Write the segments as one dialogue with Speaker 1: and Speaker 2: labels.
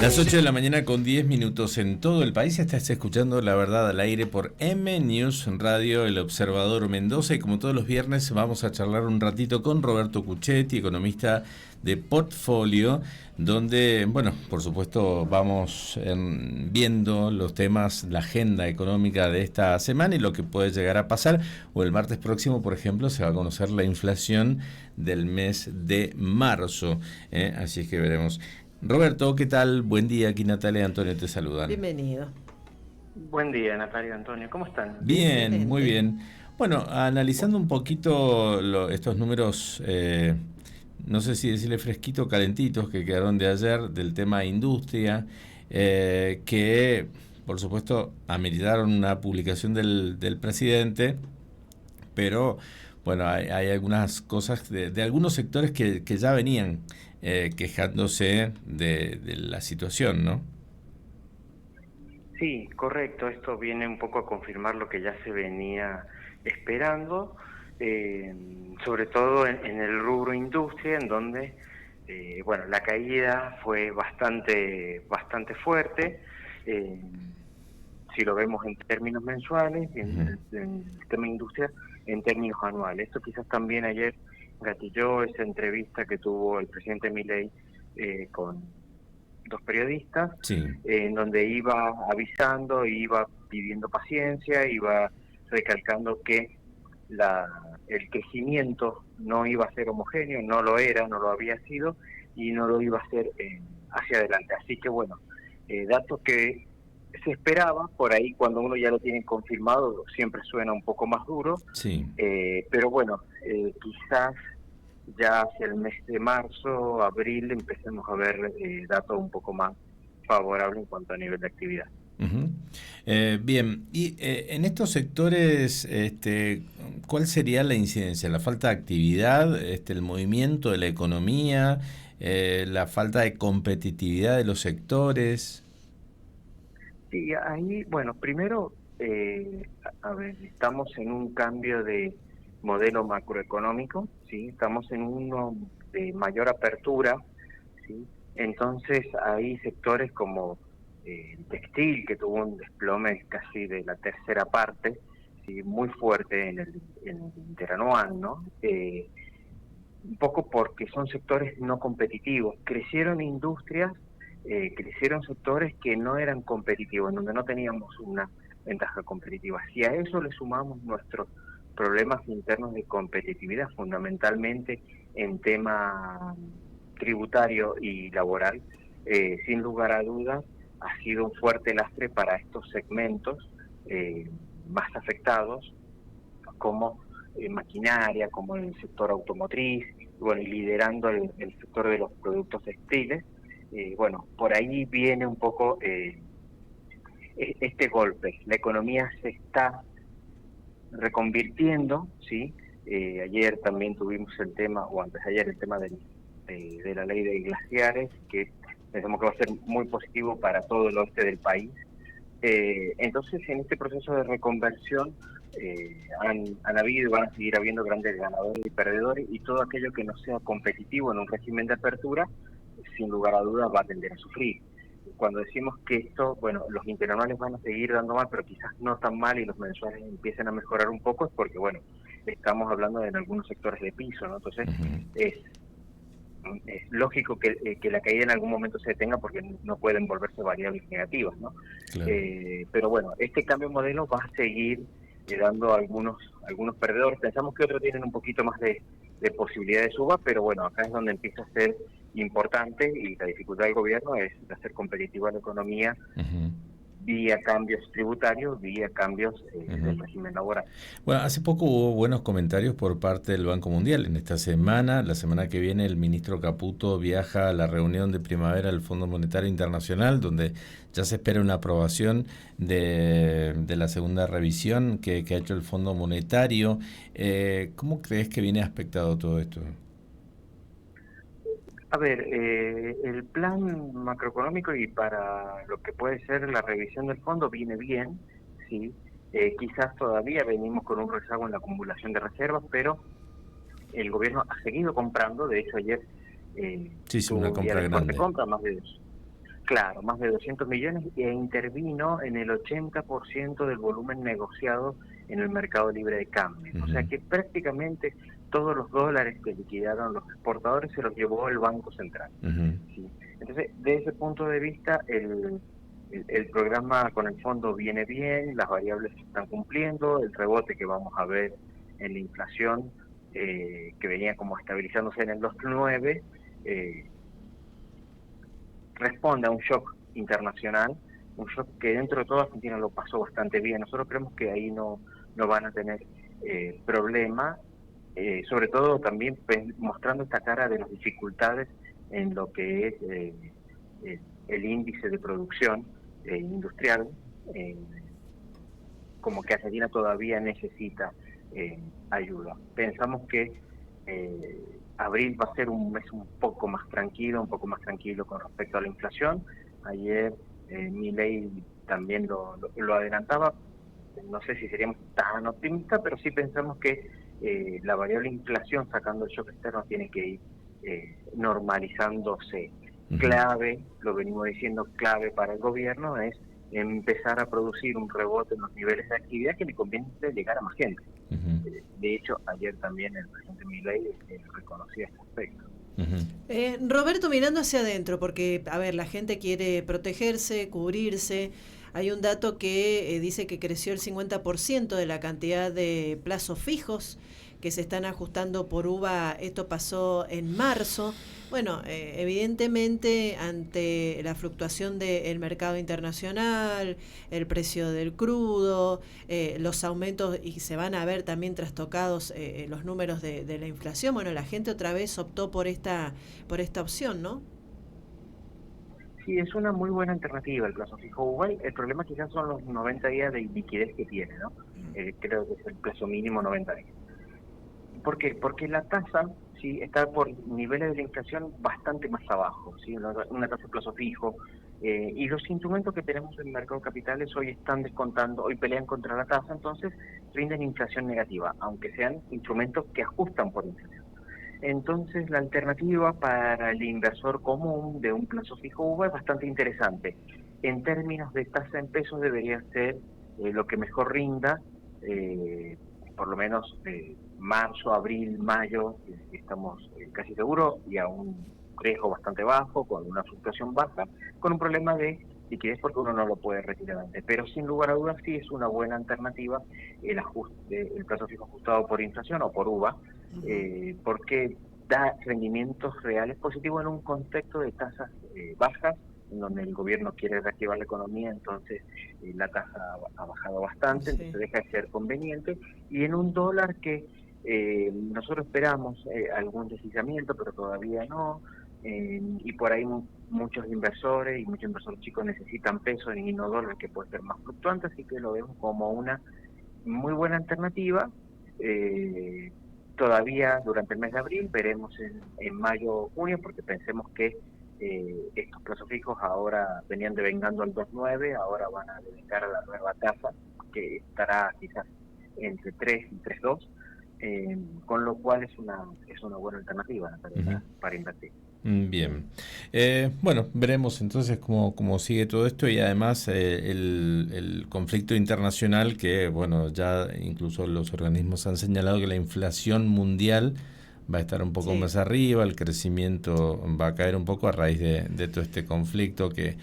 Speaker 1: Las 8 de la mañana con 10 minutos en todo el país. Estás escuchando La Verdad al Aire por M News Radio, El Observador Mendoza. Y como todos los viernes vamos a charlar un ratito con Roberto Cuchetti, economista de Portfolio, donde, bueno, por supuesto vamos viendo los temas, la agenda económica de esta semana y lo que puede llegar a pasar. O el martes próximo, por ejemplo, se va a conocer la inflación del mes de marzo. Así es que veremos. Roberto, ¿qué tal? Buen día, aquí Natalia y Antonio te saludan.
Speaker 2: Bienvenido.
Speaker 3: Buen día, Natalia y Antonio, ¿cómo están?
Speaker 1: Bien, muy
Speaker 2: Excelente.
Speaker 1: bien. Bueno, analizando un poquito estos números, no sé si decirle fresquitos, calentitos, que quedaron de ayer del tema industria, que por supuesto ameritaron una publicación del presidente, pero bueno, hay algunas cosas de algunos sectores que ya venían quejándose de la situación, ¿no?
Speaker 3: Sí, correcto, esto viene un poco a confirmar lo que ya se venía esperando, eh, sobre todo en el rubro industria, en donde bueno, la caída fue bastante fuerte, eh, si lo vemos en términos mensuales,
Speaker 1: Ujú.
Speaker 3: en el tema industria, en términos anuales. Esto quizás también ayer gatilló esa entrevista que tuvo el presidente Milei con dos periodistas,
Speaker 1: Sí.
Speaker 3: en donde iba avisando, iba pidiendo paciencia, iba recalcando que el crecimiento no iba a ser homogéneo, no lo era, no lo había sido y no lo iba a ser hacia adelante. Así que bueno, datos que se esperaba, por ahí cuando uno ya lo tiene confirmado siempre suena un poco más duro,
Speaker 1: Sí.
Speaker 3: pero bueno, quizás ya hacia el mes de marzo, abril, empecemos a ver datos un poco más favorables en cuanto a nivel de actividad.
Speaker 1: Ujú. Bien, y en estos sectores, ¿cuál sería la incidencia? ¿La falta de actividad, el movimiento de la economía, la falta de competitividad de los sectores?
Speaker 3: Sí, ahí, bueno, primero, a ver, estamos en un cambio de modelo macroeconómico, ¿sí? Estamos en uno de mayor apertura, ¿sí? Entonces hay sectores como el textil, que tuvo un desplome casi de la tercera parte, ¿sí? Muy fuerte en el interanual, ¿no? Un poco porque son sectores no competitivos. Crecieron industrias, crecieron sectores que no eran competitivos, en donde no teníamos una ventaja competitiva. Si a eso le sumamos nuestros problemas internos de competitividad, fundamentalmente en tema tributario y laboral, sin lugar a dudas, ha sido un fuerte lastre para estos segmentos más afectados, como maquinaria, como el sector automotriz, bueno, y liderando el sector de los productos textiles. Bueno, por ahí viene un poco este golpe. La economía se está reconvirtiendo, ¿sí? Ayer también tuvimos el tema, o antes de ayer, el tema de la ley de glaciares, que pensamos que va a ser muy positivo para todo el oeste del país. Entonces, en este proceso de reconversión han habido y van a seguir habiendo grandes ganadores y perdedores, y todo aquello que no sea competitivo en un régimen de apertura, sin lugar a dudas, va a tender a sufrir. Cuando decimos que esto, bueno, los interanuales van a seguir dando mal, pero quizás no tan mal y los mensuales empiecen a mejorar un poco, es porque, bueno, estamos hablando de en algunos sectores de piso, ¿no? Entonces,
Speaker 1: Ujú.
Speaker 3: es es lógico que la caída en algún momento se detenga porque no pueden volverse variables negativas, ¿no?
Speaker 1: Claro.
Speaker 3: Pero bueno, este cambio de modelo va a seguir dando algunos perdedores. Pensamos que otros tienen un poquito más de posibilidad de suba, pero bueno, acá es donde empieza a ser importante y la dificultad del gobierno es hacer competitiva la economía
Speaker 1: Ujú.
Speaker 3: vía cambios tributarios, vía cambios
Speaker 1: Ujú.
Speaker 3: del régimen laboral.
Speaker 1: Bueno, hace poco hubo buenos comentarios por parte del Banco Mundial. En esta semana, la semana que viene, el ministro Caputo viaja a la reunión de primavera del Fondo Monetario Internacional, donde ya se espera una aprobación de la segunda revisión que ha hecho el Fondo Monetario. ¿Cómo crees que viene aspectado todo esto?
Speaker 3: A ver, el plan macroeconómico y para lo que puede ser la revisión del fondo viene bien, sí. Quizás todavía venimos con un rezago en la acumulación de reservas, pero el gobierno ha seguido comprando. De hecho, ayer
Speaker 1: Sí, sí,
Speaker 3: tuvo
Speaker 1: una
Speaker 3: un día
Speaker 1: compra
Speaker 3: de fuerte
Speaker 1: grande.
Speaker 3: compra, más de Claro, más de 200 millones e intervino en el 80% del volumen negociado en el mercado libre de cambio. O sea que prácticamente todos los dólares que liquidaron los exportadores se los llevó el Banco Central. ¿Sí? Entonces, de ese punto de vista, el programa con el fondo viene bien, las variables se están cumpliendo, el rebote que vamos a ver en la inflación, que venía como estabilizándose en el 2,9, responde a un shock internacional, un shock que dentro de todo Argentina lo pasó bastante bien. Nosotros creemos que ahí no van a tener problema, sobre todo también mostrando esta cara de las dificultades en lo que es el índice de producción industrial, como que Argentina todavía necesita ayuda. Pensamos que abril va a ser un mes un poco más tranquilo con respecto a la inflación. Ayer Milei también lo adelantaba. No sé si seríamos tan optimistas, pero sí pensamos que la variable inflación, sacando el shock externo, tiene que ir normalizándose. Clave, lo venimos diciendo, clave para el gobierno es empezar a producir un rebote en los niveles de actividad que le conviene llegar a más gente. De hecho, ayer también el presidente Milei reconocía este aspecto.
Speaker 2: Roberto, mirando hacia adentro, porque, a ver, la gente quiere protegerse, cubrirse. Hay un dato que dice que creció el 50% de la cantidad de plazos fijos que se están ajustando por UVA. Esto pasó en marzo. Bueno, evidentemente ante la fluctuación del mercado internacional, el precio del crudo, los aumentos, y se van a ver también trastocados los números de la inflación, bueno, la gente otra vez optó por esta opción, ¿no?
Speaker 3: Sí, es una muy buena alternativa el plazo fijo Uruguay. El problema quizás son los 90 días de liquidez que tiene, ¿no? Creo que es el plazo mínimo 90 días. ¿Por qué? Porque la tasa sí está por niveles de la inflación bastante más abajo, ¿sí? Una tasa de plazo fijo, y los instrumentos que tenemos en el mercado de capitales hoy están descontando, hoy pelean contra la tasa, entonces rinden inflación negativa, aunque sean instrumentos que ajustan por inflación. Entonces la alternativa para el inversor común de un plazo fijo UVA es bastante interesante. En términos de tasa en pesos debería ser lo que mejor rinda, por lo menos marzo, abril, mayo, estamos casi seguros, y a un riesgo bastante bajo, con una fluctuación baja, con un problema de liquidez porque uno no lo puede retirar antes. Pero sin lugar a dudas sí es una buena alternativa el plazo fijo ajustado por inflación o por UVA, porque da rendimientos reales positivos en un contexto de tasas bajas, en donde el gobierno quiere reactivar la economía, entonces la tasa ha bajado bastante, entonces deja de ser conveniente, y en un dólar que nosotros esperamos algún deslizamiento, pero todavía no, y por ahí muchos inversores y muchos inversores chicos necesitan pesos y no dólares, que puede ser más fluctuante, así que lo vemos como una muy buena alternativa. Todavía durante el mes de abril, veremos en mayo o junio, porque pensemos que estos plazos fijos ahora venían devengando al 2,9, ahora van a devengar a la nueva tasa, que estará quizás entre 3 y 3,2, con lo cual es una buena alternativa para invertir.
Speaker 1: Bien. Bueno, veremos entonces cómo sigue todo esto, y además el conflicto internacional que, bueno, ya incluso los organismos han señalado que la inflación mundial va a estar un poco más arriba, el crecimiento va a caer un poco a raíz de todo este conflicto que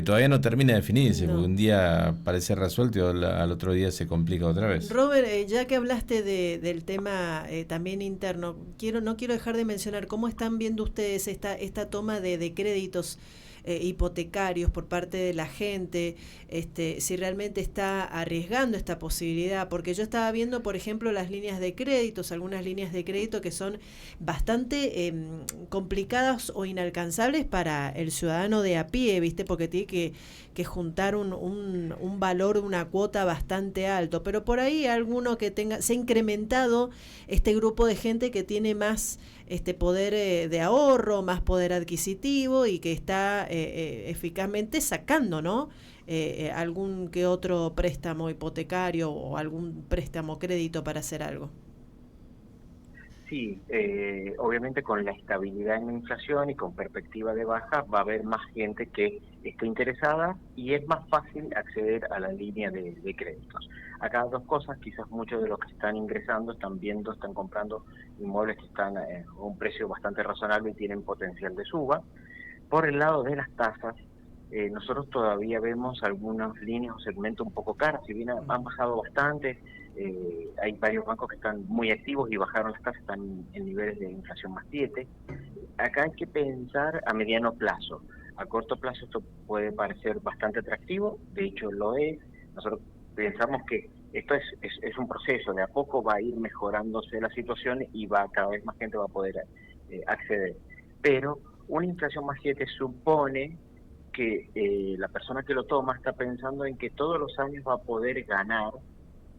Speaker 1: todavía no termina de definirse, porque un día parece resuelto y al otro día se complica otra vez.
Speaker 2: Robert, ya que hablaste del tema también interno, no quiero dejar de mencionar cómo están viendo ustedes esta toma de créditos hipotecarios por parte de la gente, si realmente está arriesgando esta posibilidad, porque yo estaba viendo, por ejemplo, las líneas de créditos, algunas líneas de crédito que son bastante complicadas o inalcanzables para el ciudadano de a pie, ¿viste? Porque tiene que juntar un valor, una cuota bastante alto, pero por ahí alguno que se ha incrementado este grupo de gente que tiene más poder de ahorro, más poder adquisitivo, y que está eficazmente sacando, ¿no? Algún que otro préstamo hipotecario o algún préstamo crédito para hacer algo.
Speaker 3: Sí, obviamente con la estabilidad en la inflación y con perspectiva de baja va a haber más gente que esté interesada y es más fácil acceder a la línea de créditos. Acá dos cosas, quizás muchos de los que están ingresando están comprando inmuebles que están a un precio bastante razonable y tienen potencial de suba. Por el lado de las tasas, nosotros todavía vemos algunas líneas o segmentos un poco caras, si bien han bajado bastante. Hay varios bancos que están muy activos y bajaron las tasas, están en niveles de inflación +7. Acá hay que pensar a mediano plazo. A corto plazo esto puede parecer bastante atractivo, de hecho lo es. Nosotros pensamos que esto es un proceso, de a poco va a ir mejorándose la situación y cada vez más gente va a poder acceder. Pero una inflación +7 supone que la persona que lo toma está pensando en que todos los años va a poder ganar,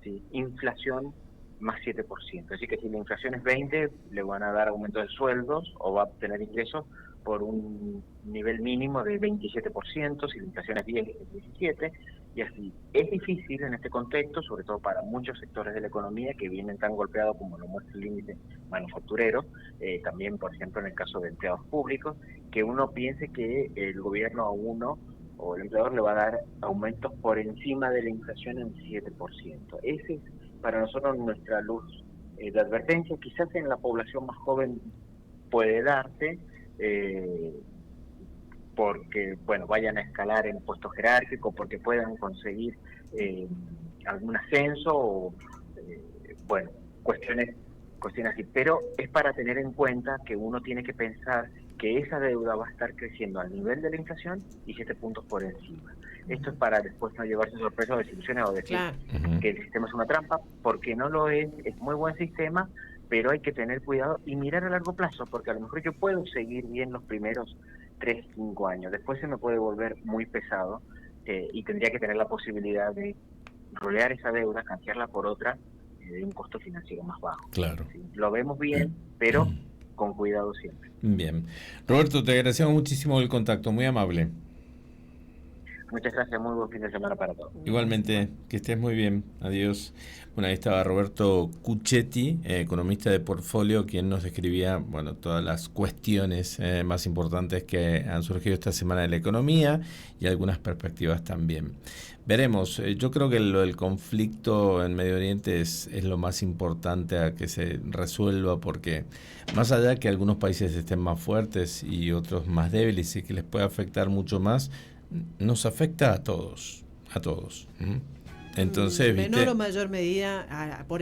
Speaker 3: ¿sí?, inflación +7%. Así que si la inflación es 20, le van a dar aumento de sueldos o va a obtener ingresos por un nivel mínimo de 27%, si la inflación es 10, es 17, y así. Es difícil en este contexto, sobre todo para muchos sectores de la economía que vienen tan golpeados como lo muestra el índice manufacturero, también, por ejemplo, en el caso de empleados públicos, que uno piense que el gobierno a uno o el empleador le va a dar aumentos por encima de la inflación en 7%. Ese es para nosotros nuestra luz de advertencia. Quizás en la población más joven puede darse, porque bueno, vayan a escalar en puestos jerárquicos, porque puedan conseguir algún ascenso o bueno, cuestiones así, pero es para tener en cuenta que uno tiene que pensar que esa deuda va a estar creciendo al nivel de la inflación y 7 puntos por encima. Esto es para después no llevarse sorpresas o desilusiones o decir que el sistema es una trampa, porque no lo es muy buen sistema, pero hay que tener cuidado y mirar a largo plazo, porque a lo mejor yo puedo seguir bien los primeros 3, 5 años, después se me puede volver muy pesado y tendría que tener la posibilidad de rolear esa deuda, canjearla por otra de un costo financiero más bajo.
Speaker 1: Claro.
Speaker 3: ¿Sí? Lo vemos bien, pero con cuidado siempre.
Speaker 1: Bien. Roberto, te agradecemos muchísimo el contacto, muy amable.
Speaker 3: Muchas gracias, muy buen fin de semana para todos.
Speaker 1: Igualmente, que estés muy bien. Adiós. Bueno, ahí estaba Roberto Cucchetti, economista de Portfolio, quien nos describía, bueno, todas las cuestiones más importantes que han surgido esta semana de la economía y algunas perspectivas también. Veremos, yo creo que lo del conflicto en Medio Oriente es lo más importante a que se resuelva, porque más allá de que algunos países estén más fuertes y otros más débiles y que les pueda afectar mucho más, nos afecta a todos, a todos. Entonces,
Speaker 2: menor o mayor medida, por eso